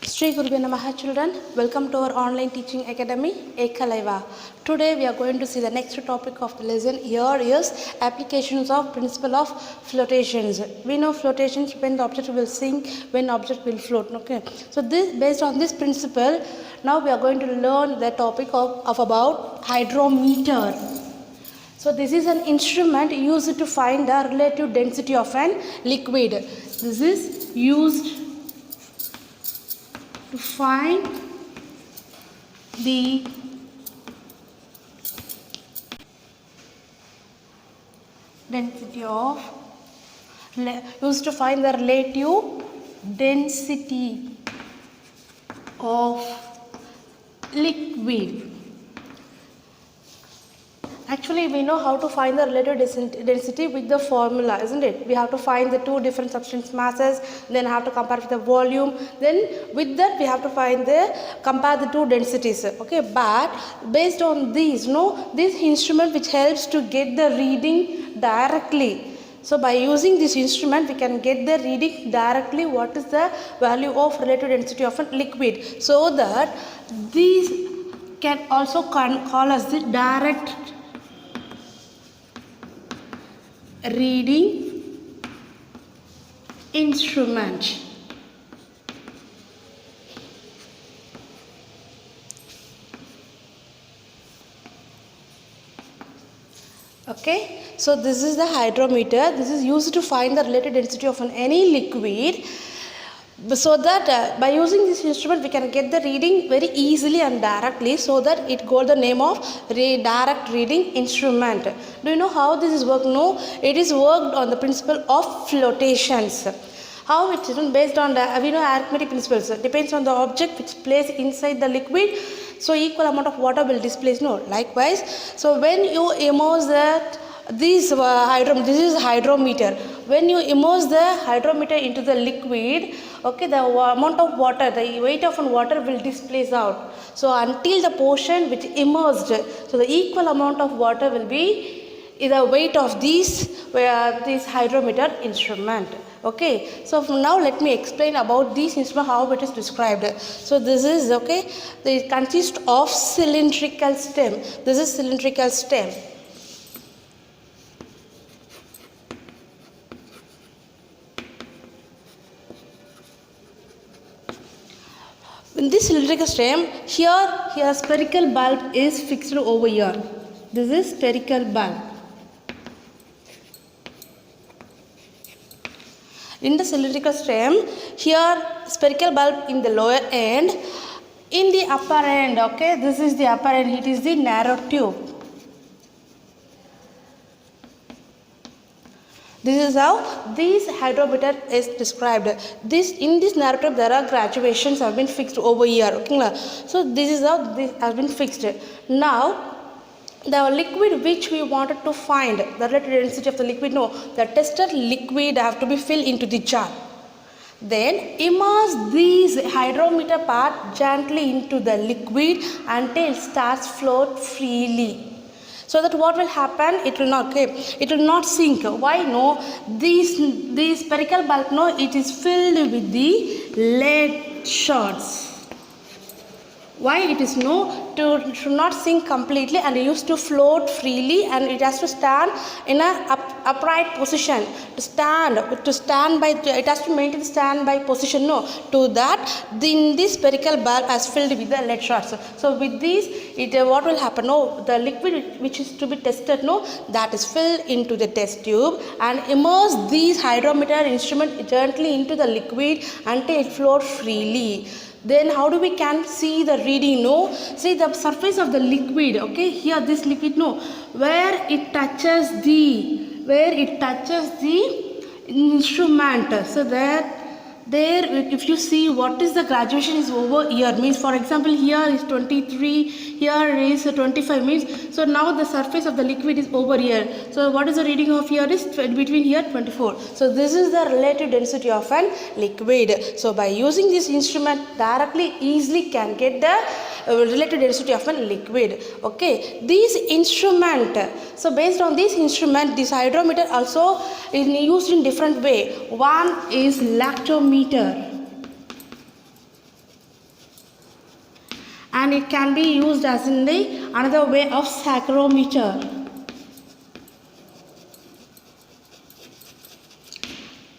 Sri Gurubhyo Namaha children, welcome to our online teaching academy Ekalaiva. Today we are going to see the next topic of the lesson. Here is applications of principle of flotations. We know flotations when the object will sink, when object will float. Okay. So this based on this principle, now we are going to learn the topic of about hydrometer. So this is an instrument used to find the relative density of an liquid. This is used to find the density of used to find the relative density of liquid. Actually, we know how to find the relative density with the formula, isn't it? We have to find the two different substance masses, then have to compare with the volume. Then with that, we have to compare the two densities. Okay, but based on these, this instrument which helps to get the reading directly. So by using this instrument, we can get the reading directly. What is the value of relative density of a liquid? So that these can also call as the direct reading instrument. Okay, so this is the hydrometer. This is used to find the relative density of any liquid. So that by using this instrument we can get the reading very easily and directly, so that it got the name of direct reading instrument. Do you know how this is worked? No, it is worked on the principle of flotations. How it is based on the arithmetic principles. Depends on the object which placed inside the liquid, so equal amount of water will displace. No, likewise. So when you immerse that this is hydrometer. When you immerse the hydrometer into the liquid, okay, the amount of water, the weight of water will displace out. So until the portion which immersed, so the equal amount of water will be the weight of this hydrometer instrument. Okay, so now let me explain about this instrument, how it is described. So this is it consists of cylindrical stem. This is cylindrical stem. In this cylindrical stem, here spherical bulb is fixed over here. This is spherical bulb. In the cylindrical stem, here spherical bulb in the lower end. In the upper end, okay, this is the upper end. It is the narrow tube. This is how this hydrometer is described. In this narrow tube there are graduations have been fixed over here. Okay, so this is how this has been fixed. Now the liquid which we wanted to find, the relative density of the liquid, the tested liquid have to be filled into the jar. Then immerse this hydrometer part gently into the liquid until it starts float freely. So that what will happen? It will not sink. Why? No, this spherical bulb, it is filled with the lead shards. Why it is should not sink completely and it used to float freely, and it has to stand in a upright position. It has to maintain standby position. To that, this spherical bulb has filled with the lead shards. So with this, what will happen? The liquid which is to be tested, that is filled into the test tube and immerse this hydrometer instrument gently into the liquid until it floats freely. Then how do we can see the reading? See the surface of the liquid. Okay, here this liquid, where it touches the instrument. So there if you see what is the graduation is over here, means for example here is 23, here is 25, means so now the surface of the liquid is over here. So what is the reading of here is between here 24. So this is the relative density of an liquid. So by using this instrument directly easily can get the relative density of a liquid. Okay, this instrument, so based on this instrument, this hydrometer also is used in different way. One is lactometer. and it can be used as in the another way of saccharometer.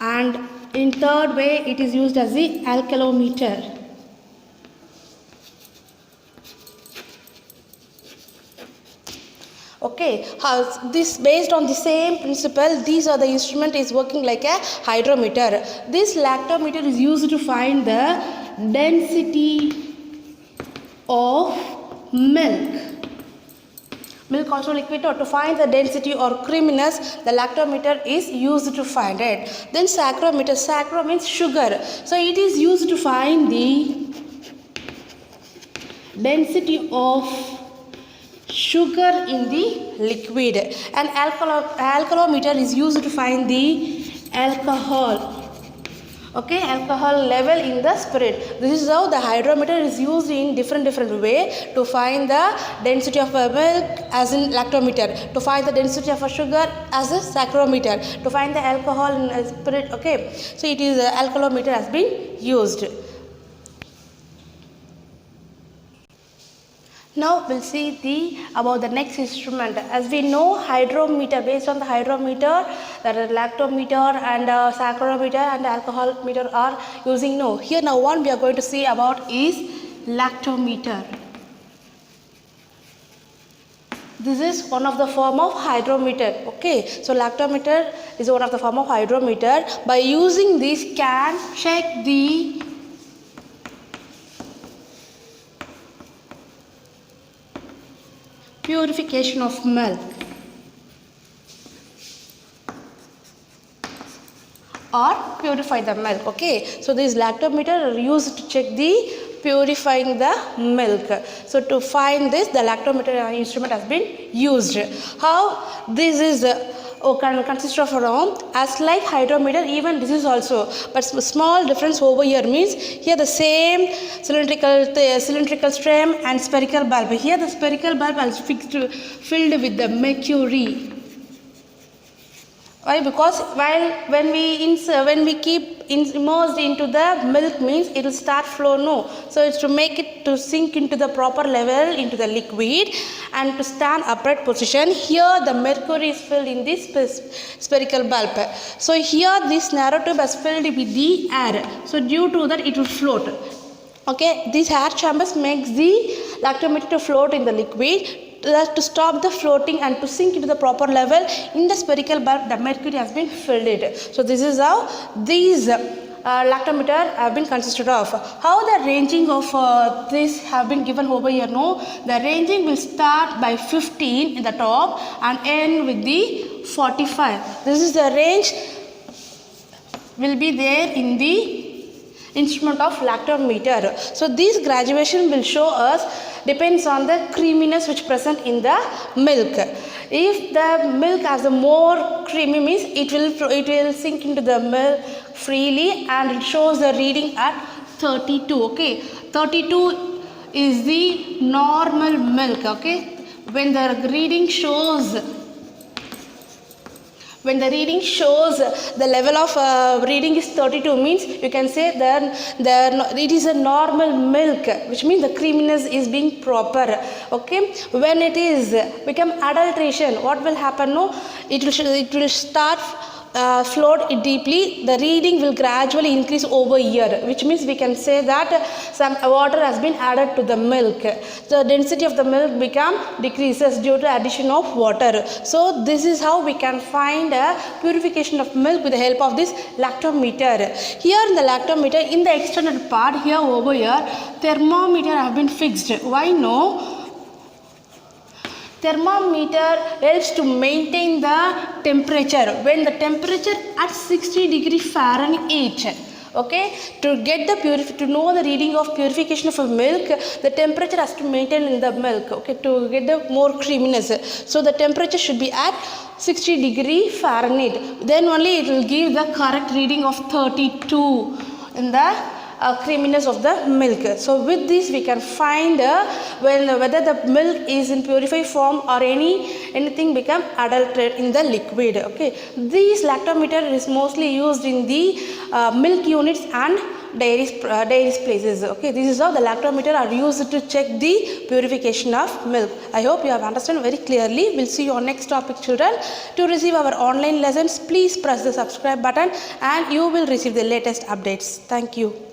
And in third way it is used as the alkalometer. Okay, this based on the same principle, these are the instrument is working like a hydrometer. This lactometer is used to find the density of milk also liquid, or to find the density or creaminess, the lactometer is used to find it. Then saccharometer, saccharo means sugar, so it is used to find the density of sugar in the liquid. And alkalometer is used to find the alcohol, okay, alcohol level in the spirit. This is how the hydrometer is used in different way to find the density of a milk as in lactometer, to find the density of a sugar as a saccharometer, to find the alcohol in a spirit. Okay, so it is alkalometer has been used. Now we'll see about the next instrument. As we know, hydrometer, based on the hydrometer, that is lactometer and saccharometer and alcohol meter are using. No, here now one we are going to see about is lactometer. This is one of the form of hydrometer. Okay, so lactometer is one of the form of hydrometer. By using this can check the purification of milk or purify the milk. Okay, so this lactometer are used to check the purifying the milk. So to find this, the lactometer instrument has been used. How this is can consist of as like hydrometer, even this is also, but small difference over here means here the same cylindrical stem and spherical bulb. Here the spherical bulb is filled with the mercury. Why? Because when we keep immersed into the milk means it will start flow. No, so it's to make it to sink into the proper level into the liquid and to stand upright position. Here the mercury is filled in this spherical bulb. So here this narrow tube is filled with the air. So due to that it will float. Okay, these air chambers makes the lactometer to float in the liquid. To stop the floating and to sink into the proper level in the spherical bulb, the mercury has been filled it. So this is how these lactometer have been consisted of. How the ranging of this have been given over here? No, the ranging will start by 15 in the top and end with the 45. This is the range will be there in the instrument of lactometer. So this graduation will show us depends on the creaminess which present in the milk. If the milk has a more creamy means it will sink into the milk freely and it shows the reading at 32. Okay, 32 is the normal milk. Okay, when the reading shows the level of reading is 32 means you can say that it is a normal milk, which means the creaminess is being proper. Okay, when it is become adulteration, what will happen? No, it will start float deeply. The reading will gradually increase over here, which means we can say that some water has been added to the milk. The density of the milk decreases due to addition of water. So this is how we can find a purification of milk with the help of this lactometer. Here in the lactometer, in the external part here over here, thermometer have been fixed. Why? No, thermometer helps to maintain the temperature. When the temperature at 60 Fahrenheit, okay, to get the to know the reading of purification of a milk, the temperature has to maintain in the milk, okay, to get the more creaminess. So the temperature should be at 60 Fahrenheit. Then only it will give the correct reading of 32 in the creaminess of the milk. So with this we can find whether the milk is in purified form or anything become adulterated in the liquid. Okay, this lactometer is mostly used in the milk units and dairy places. Okay, this is how the lactometer are used to check the purification of milk. I hope you have understood very clearly. We'll see you on next topic, children. To receive our online lessons, please press the subscribe button and you will receive the latest updates. Thank you.